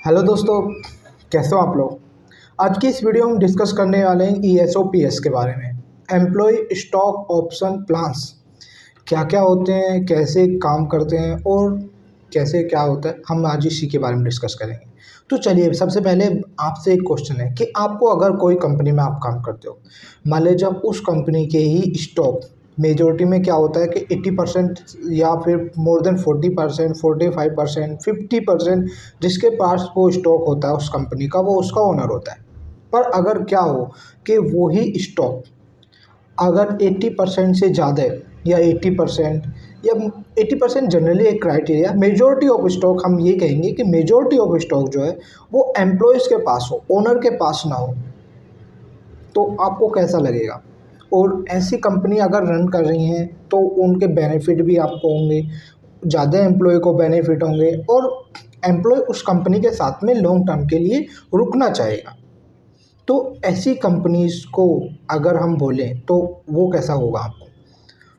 Hello दोस्तों, कैसे हो आप लोग। आज की इस वीडियो में हम डिस्कस करने वाले हैं ESOPs के बारे में। एम्प्लॉय स्टॉक ऑप्शन प्लान्स क्या क्या होते हैं, कैसे काम करते हैं और कैसे क्या होता है, हम आज इसी के बारे में डिस्कस करेंगे। तो चलिए, सबसे पहले आपसे एक क्वेश्चन है कि आपको अगर कोई कंपनी में आप काम करते हो, मान लीजिए जब उस कंपनी के ही स्टॉक मेजोरिटी में क्या होता है कि 80% या फिर मोर देन 40%, 45%, 50% जिसके पास वो स्टॉक होता है उस कंपनी का, वो उसका ओनर होता है। पर अगर क्या हो कि वही स्टॉक अगर 80% से ज़्यादा है या 80% या 80% जनरली एक क्राइटेरिया, मेजॉरिटी ऑफ स्टॉक हम ये कहेंगे कि मेजॉरिटी ऑफ स्टॉक जो है वो एम्प्लॉयज़ के पास हो, ओनर के पास ना हो, तो आपको कैसा लगेगा। और ऐसी कंपनी अगर रन कर रही हैं तो उनके बेनिफिट भी आपको होंगे, ज़्यादा एम्प्लॉय को बेनिफिट होंगे और एम्प्लॉय उस कंपनी के साथ में लॉन्ग टर्म के लिए रुकना चाहेगा। तो ऐसी कंपनीज़ को अगर हम बोलें तो वो कैसा होगा आपको।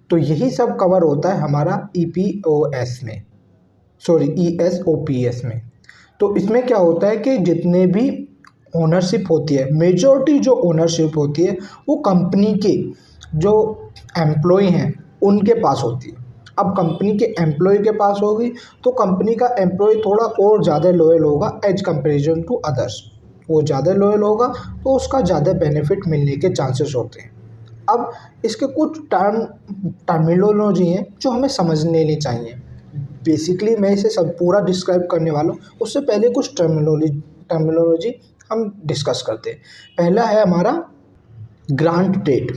तो यही सब कवर होता है हमारा EPOS में, सॉरी ESOPS में। तो इसमें क्या होता है कि जितने भी ओनरशिप होती है, मेजॉरिटी जो ओनरशिप होती है वो कंपनी के जो एम्प्लॉय हैं उनके पास होती है। अब कंपनी के एम्प्लॉय के पास होगी तो कंपनी का एम्प्लॉय थोड़ा और ज़्यादा लॉयल होगा एज कंपेरिजन टू अदर्स। वो ज़्यादा लॉयल होगा तो उसका ज़्यादा बेनिफिट मिलने के चांसेस होते हैं। अब इसके कुछ टर्मिनोलॉजी हैं जो हमें समझ लेनी चाहिए। बेसिकली मैं इसे सब पूरा डिस्क्राइब करने वाला हूँ, उससे पहले कुछ टर्मिनोलॉजी हम डिस्कस करते हैं। पहला है हमारा ग्रांट डेट।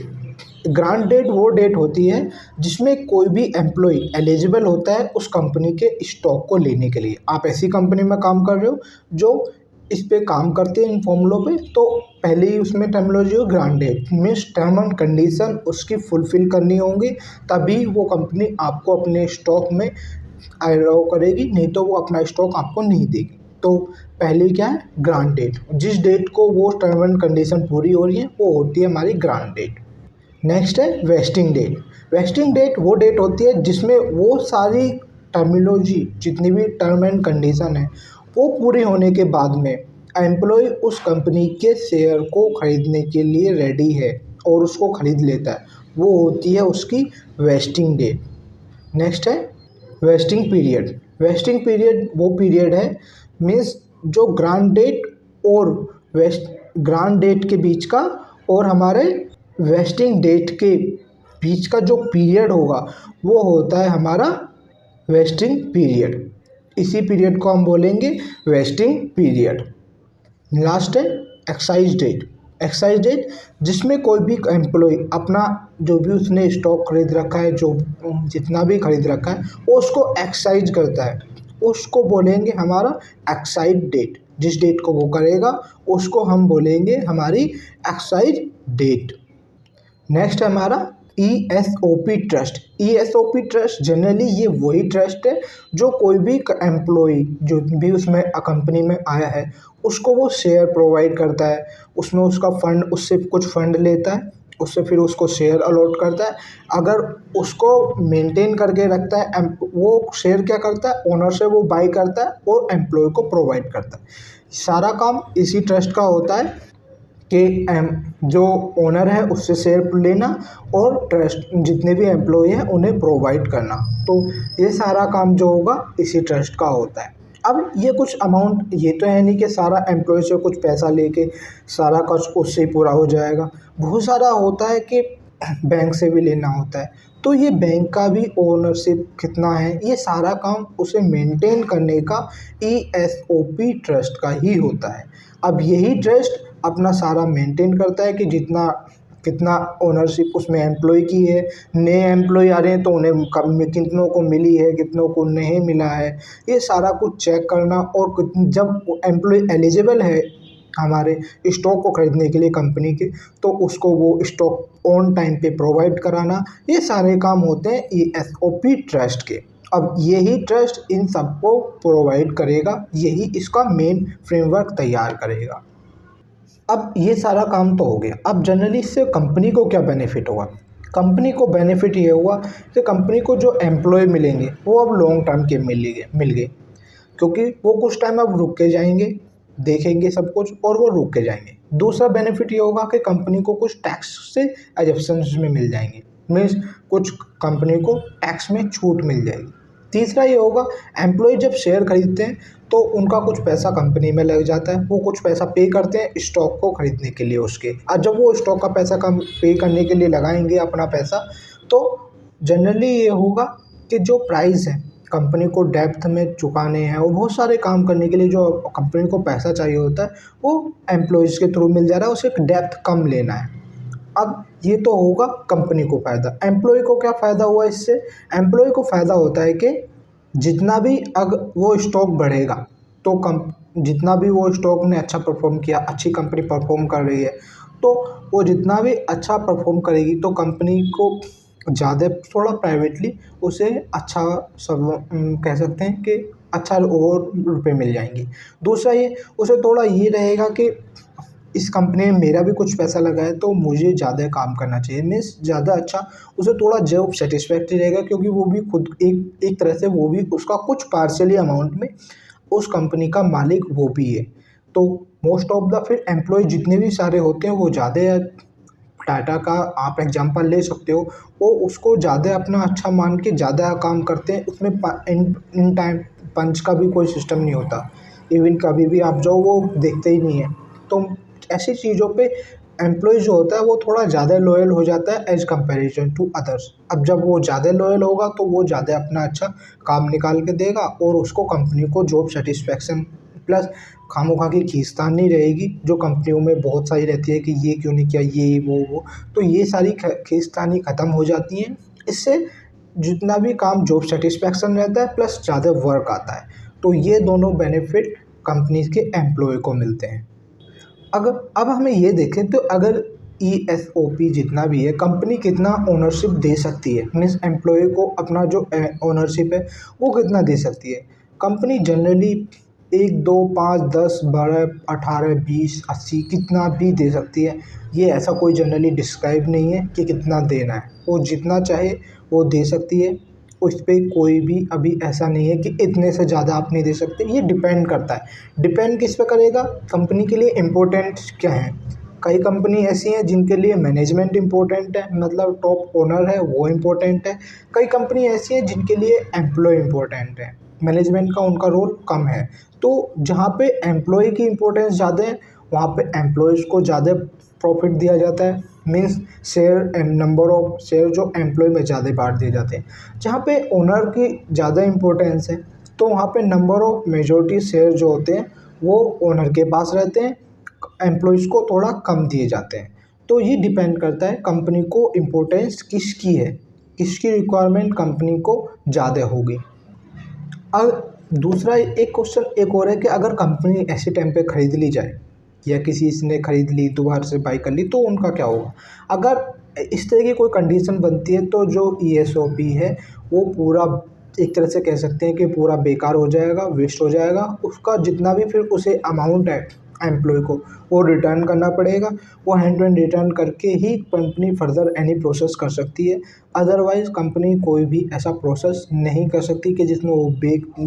ग्रांट डेट वो डेट होती है जिसमें कोई भी एम्प्लॉय एलिजिबल होता है उस कंपनी के स्टॉक को लेने के लिए। आप ऐसी कंपनी में काम कर रहे हो जो इस पे काम करते हैं इन फॉर्मूलों पे, तो पहले ही उसमें टर्मिनोलॉजी हो grant that means term and condition उसकी फुलफिल करनी होंगी, तभी वो कंपनी आपको अपने स्टॉक में अलाउ करेगी, नहीं तो वो अपना स्टॉक आपको नहीं देगी। तो पहले क्या है, ग्रांट डेट। जिस डेट को वो टर्म एंड कंडीशन पूरी हो रही है वो होती है हमारी ग्रांट डेट। नेक्स्ट है वेस्टिंग डेट। वेस्टिंग डेट वो डेट होती है जिसमें वो सारी टर्मिनोलॉजी जितनी भी टर्म एंड कंडीशन है वो पूरी होने के बाद में एम्प्लॉय उस कंपनी के शेयर को खरीदने के लिए रेडी है और उसको खरीद लेता है, वो होती है उसकी वेस्टिंग डेट। नेक्स्ट है वेस्टिंग पीरियड। वेस्टिंग पीरियड वो पीरियड है मीन्स जो ग्रांट डेट और ग्रांट डेट के बीच का और हमारे वेस्टिंग डेट के बीच का जो पीरियड होगा वो होता है हमारा वेस्टिंग पीरियड। इसी पीरियड को हम बोलेंगे वेस्टिंग पीरियड। लास्ट है एक्साइज डेट। एक्साइज डेट जिसमें कोई भी एम्प्लॉय अपना जो भी उसने स्टॉक खरीद रखा है, जो जितना भी खरीद रखा है वो उसको एक्साइज करता है, उसको बोलेंगे हमारा एक्साइज डेट। जिस डेट को वो करेगा उसको हम बोलेंगे हमारी एक्साइज डेट। नेक्स्ट है हमारा ESOP trust. ESOP trust generally ये वही ट्रस्ट है जो कोई भी एम्प्लॉय जो भी उसमें कंपनी में आया है उसको वो शेयर प्रोवाइड करता है, उसमें उसका फंड, उससे कुछ फंड लेता है, उससे फिर उसको शेयर अलॉट करता है। अगर उसको मेंटेन करके रखता है, वो शेयर क्या करता है, ओनर से वो बाई करता है और एम्प्लॉय को प्रोवाइड करता है। सारा काम इसी ट्रस्ट का होता है कि जो ओनर है उससे शेयर लेना और ट्रस्ट जितने भी एम्प्लॉय हैं उन्हें प्रोवाइड करना। तो ये सारा काम जो होगा इसी ट्रस्ट का होता है। अब ये कुछ अमाउंट, ये तो है नहीं कि सारा एम्प्लॉय से कुछ पैसा लेके सारा कुछ उससे ही पूरा हो जाएगा। बहुत सारा होता है कि बैंक से भी लेना होता है, तो ये बैंक का भी ओनरशिप कितना है, ये सारा काम उसे मेंटेन करने का ESOP ट्रस्ट का ही होता है। अब यही ट्रस्ट अपना सारा मेंटेन करता है कि जितना कितना ओनरशिप उसमें एम्प्लॉय की है, नए एम्प्लॉय आ रहे हैं तो उन्हें कितनों को मिली है, कितनों को नहीं मिला है, ये सारा कुछ चेक करना। और जब एम्प्लॉय एलिजिबल है हमारे स्टॉक को खरीदने के लिए कंपनी के, तो उसको वो स्टॉक ऑन टाइम पे प्रोवाइड कराना, ये सारे काम होते हैं ESOP ट्रस्ट के। अब यही ट्रस्ट इन सबको प्रोवाइड करेगा, यही इसका मेन फ्रेमवर्क तैयार करेगा। अब ये सारा काम तो हो गया। अब जनरली इससे कंपनी को क्या बेनिफिट होगा। कंपनी को बेनिफिट ये हुआ कि कंपनी को जो एम्प्लॉय मिलेंगे वो अब लॉन्ग टर्म के मिल गए। क्योंकि वो कुछ टाइम अब रुक के जाएंगे, देखेंगे सब कुछ और वो रुक के जाएंगे। दूसरा बेनिफिट ये होगा कि कंपनी को कुछ टैक्स से एग्जेप्शंस में मिल जाएंगे, मीन्स कुछ कंपनी को टैक्स में छूट मिल जाएगी। तीसरा ये होगा, एम्प्लॉय जब शेयर खरीदते हैं तो उनका कुछ पैसा कंपनी में लग जाता है, वो कुछ पैसा पे करते हैं स्टॉक को खरीदने के लिए उसके। और जब वो स्टॉक का पैसा कम पे करने के लिए लगाएंगे अपना पैसा, तो जनरली ये होगा कि जो प्राइस है कंपनी को डेप्थ में चुकाने हैं और बहुत सारे काम करने के लिए जो कंपनी को पैसा चाहिए होता है वो एम्प्लॉयज़ के थ्रू मिल जा रहा है, उसे डेप्थ कम लेना है। अब ये तो होगा कंपनी को फ़ायदा। एम्प्लॉय को क्या फ़ायदा हुआ इससे? एम्प्लॉय को फ़ायदा होता है कि जितना भी अगर वो स्टॉक बढ़ेगा तो कम, जितना भी वो स्टॉक ने अच्छा परफॉर्म किया, अच्छी कंपनी परफॉर्म कर रही है, तो वो जितना भी अच्छा परफॉर्म करेगी तो कंपनी को ज़्यादा थोड़ा प्राइवेटली उसे अच्छा सब कह सकते हैं कि अच्छा और रुपए मिल जाएंगे। दूसरा ये उसे थोड़ा ये रहेगा कि इस कंपनी में मेरा भी कुछ पैसा लगा है तो मुझे ज़्यादा काम करना चाहिए, मीन्स ज़्यादा अच्छा उसे थोड़ा जॉब सेटिस्फैक्ट्री रहेगा, क्योंकि वो भी खुद एक तरह से वो भी उसका कुछ पार्शियली अमाउंट में उस कंपनी का मालिक वो भी है। तो मोस्ट ऑफ द फिर एम्प्लॉय जितने भी सारे होते हैं वो ज़्यादा, टाटा का आप एग्जांपल ले सकते हो, वो उसको ज़्यादा अपना अच्छा मान के ज़्यादा काम करते हैं, उसमें इन टाइम पंच का भी कोई सिस्टम नहीं होता, इवन कभी भी आप जाओ वो देखते ही नहीं है। तो ऐसी चीज़ों पे एम्प्लॉय जो होता है वो थोड़ा ज़्यादा लॉयल हो जाता है एज़ कंपैरिजन टू अदर्स। अब जब वो ज़्यादा लॉयल होगा तो वो ज़्यादा अपना अच्छा काम निकाल के देगा और उसको कंपनी को जॉब सेटिस्फैक्शन प्लस खामोखा की खींचतानी रहेगी, जो कंपनियों में बहुत सारी रहती है कि ये क्यों नहीं किया, ये वो, तो ये सारी खींचतानी ख़त्म हो जाती है। इससे जितना भी काम जॉब सेटिस्फैक्शन रहता है प्लस ज़्यादा वर्क आता है, तो ये दोनों बेनिफिट कंपनीज़ के एम्प्लॉय को मिलते हैं। अगर अब हमें ये देखें तो अगर ESOP जितना भी है, कंपनी कितना ओनरशिप दे सकती है, मीन्स एम्प्लॉय को अपना जो ओनरशिप है वो कितना दे सकती है। कंपनी जनरली 1, 2, 5, 10, 12, 18, 20, 80 कितना भी दे सकती है। ये ऐसा कोई जनरली डिस्क्राइब नहीं है कि कितना देना है, वो जितना चाहे वो दे सकती है। उस पे कोई भी अभी ऐसा नहीं है कि इतने से ज़्यादा आप नहीं दे सकते, ये डिपेंड करता है। डिपेंड किस पे करेगा? कंपनी के लिए इम्पोर्टेंट क्या है। कई कंपनी ऐसी हैं जिनके लिए मैनेजमेंट इम्पोर्टेंट है, मतलब टॉप ओनर है वो इम्पोर्टेंट है। कई कंपनी ऐसी हैं जिनके लिए एम्प्लॉय इम्पोर्टेंट है, मैनेजमेंट का उनका रोल कम है। तो जहाँ पे एम्प्लॉय की इम्पोर्टेंस ज़्यादा है वहाँ पे एम्प्लॉयज़ को ज़्यादा प्रॉफिट दिया जाता है, means share and number of share जो एम्प्लॉय में ज़्यादा बांट दिए जाते हैं। जहाँ पे ओनर की ज़्यादा इम्पोर्टेंस है तो वहाँ पे नंबर ऑफ मेजॉरिटी शेयर जो होते हैं वो ओनर के पास रहते हैं, एम्प्लॉयज़ को थोड़ा कम दिए जाते हैं। तो ये डिपेंड करता है कंपनी को इम्पोर्टेंस किसकी है, किसकी रिक्वायरमेंट कंपनी को ज़्यादा होगी। अब दूसरा एक क्वेश्चन एक और है कि अगर कंपनी ऐसे टाइम पे ख़रीद ली जाए या किसी ने ख़रीद ली दोबारा से बाई कर ली तो उनका क्या होगा? अगर इस तरह की कोई कंडीशन बनती है तो जो ESOP है वो पूरा एक तरह से कह सकते हैं कि पूरा बेकार हो जाएगा, वेस्ट हो जाएगा। उसका जितना भी फिर उसे अमाउंट है एम्प्लॉय को वो रिटर्न करना पड़ेगा, वो हैंड टू हैंड रिटर्न करके ही कंपनी फर्दर एनी प्रोसेस कर सकती है। अदरवाइज़ कंपनी कोई भी ऐसा प्रोसेस नहीं कर सकती कि जिसमें वो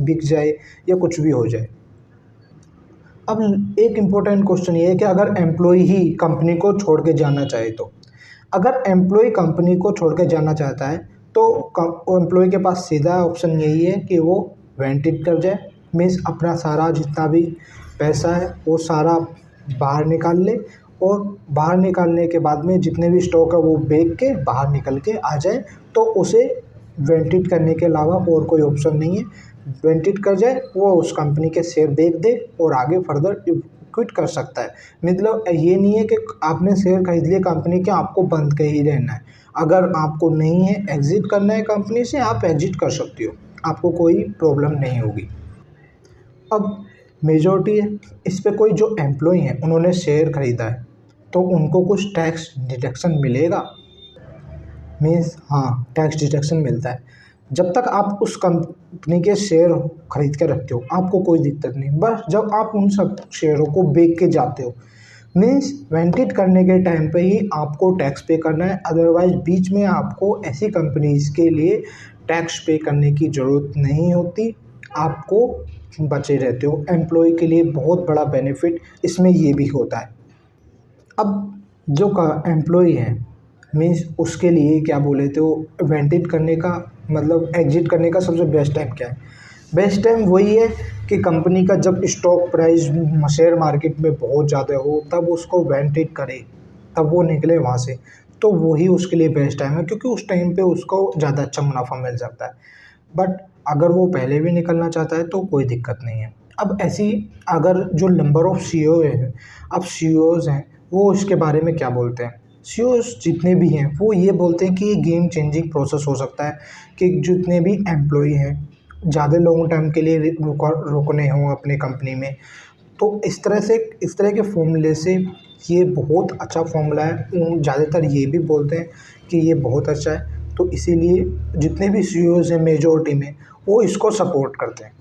बिक जाए या कुछ भी हो जाए। अब एक इम्पोर्टेंट क्वेश्चन ये है कि अगर एम्प्लॉय ही कंपनी को छोड़ के जाना चाहे तो, अगर एम्प्लॉय कंपनी को छोड़ के जाना चाहता है तो एम्प्लॉय के पास सीधा ऑप्शन यही है कि वो वेंटिट कर जाए, मीन्स अपना सारा जितना भी पैसा है वो सारा बाहर निकाल ले और बाहर निकालने के बाद में जितने भी स्टॉक है वो बेच के बाहर निकल के आ जाए। तो उसे वेंटिट करने के अलावा और कोई ऑप्शन नहीं है। वेंटिट कर जाए, वो उस कंपनी के शेयर बेच दे और आगे फर्दर क्विट कर सकता है। मतलब ये नहीं है कि आपने शेयर खरीद लिए कंपनी के, आपको बंद के ही रहना है। अगर आपको नहीं है एग्ज़िट करना है कंपनी से, आप एग्ज़िट कर सकते हो, आपको कोई प्रॉब्लम नहीं होगी। अब मेजॉरिटी है इस पे कोई जो एम्प्लॉय हैं उन्होंने शेयर खरीदा है तो उनको कुछ टैक्स डिडक्शन मिलेगा, मीन्स हाँ टैक्स डिडक्शन मिलता है। जब तक आप उस कंपनी के शेयर खरीद के रखते हो आपको कोई दिक्कत नहीं, बस जब आप उन सब शेयरों को बेच के जाते हो मीन्स वेंटिट करने के टाइम पे ही आपको टैक्स पे करना है। अदरवाइज बीच में आपको ऐसी कंपनीज़ के लिए टैक्स पे करने की ज़रूरत नहीं होती। आपको बचे रहते हो। एम्प्लॉय के लिए बहुत बड़ा बेनिफिट इसमें ये भी होता है। अब जो एम्प्लॉय है मीन्स उसके लिए क्या बोले तो वेंटिट करने का मतलब एग्जिट करने का सबसे बेस्ट टाइम क्या है? बेस्ट टाइम वही है कि कंपनी का जब स्टॉक प्राइस शेयर मार्केट में बहुत ज़्यादा हो तब उसको वेंटिट करे, तब वो निकले वहाँ से। तो वही उसके लिए बेस्ट टाइम है, क्योंकि उस टाइम पे उसको ज़्यादा अच्छा मुनाफा मिल जाता है। बट अगर वो पहले भी निकलना चाहता है तो कोई दिक्कत नहीं है। अब ऐसी अगर जो नंबर ऑफ़ सीईओ है, अब सीईओज़ हैं वो इसके बारे में क्या बोलते हैं? सीईओज़ जितने भी हैं वो ये बोलते हैं कि ये गेम चेंजिंग प्रोसेस हो सकता है कि जितने भी एम्प्लॉई हैं ज़्यादा लॉन्ग टर्म के लिए रुकने हों अपने कंपनी में। तो इस तरह के फ़ॉर्मूले से ये बहुत अच्छा फ़ॉर्मूला है। ज़्यादातर ये भी बोलते हैं कि ये बहुत अच्छा है, तो इसीलिए जितने भी सीईओज़ हैं मेजॉरिटी में वो इसको सपोर्ट करते हैं।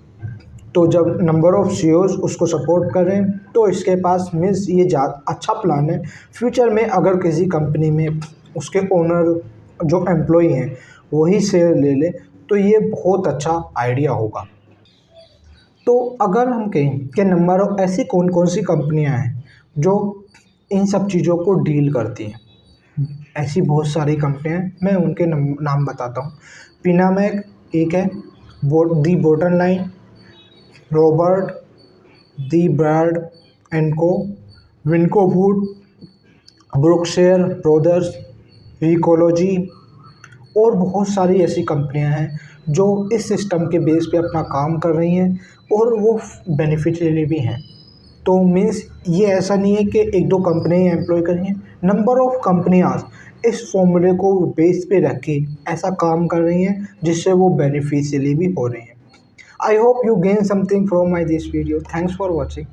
तो जब नंबर ऑफ़ सीईओज़ उसको सपोर्ट कर रहे हैं तो इसके पास मीन्स ये अच्छा प्लान है। फ्यूचर में अगर किसी कंपनी में उसके ओनर जो एम्प्लॉई हैं वही शेयर ले ले तो ये बहुत अच्छा आइडिया होगा। तो अगर हम कहें कि नंबर ऑफ़ ऐसी कौन कौन सी कंपनियां हैं जो इन सब चीज़ों को डील करती हैं, ऐसी बहुत सारी कंपनियां हैं, मैं उनके नाम बताता हूँ। पिनामेक एक है, the bottom line, Robert, the broad and को, विनको वुड, ब्रुकशेयर ब्रदर्स, इकोलॉजी और बहुत सारी ऐसी कंपनियां हैं जो इस सिस्टम के बेस पे अपना काम कर रही हैं और वो बेनिफिशियरी भी हैं। तो मीन्स ये ऐसा नहीं है कि एक दो कंपनी एम्प्लॉय कर रही हैं, नंबर ऑफ़ कंपनियाज इस फॉर्मूले को बेस पे रख के ऐसा काम कर रही हैं जिससे वो बेनिफिशियरी भी हो रही हैं। I hope you gain something from my this video. Thanks for watching.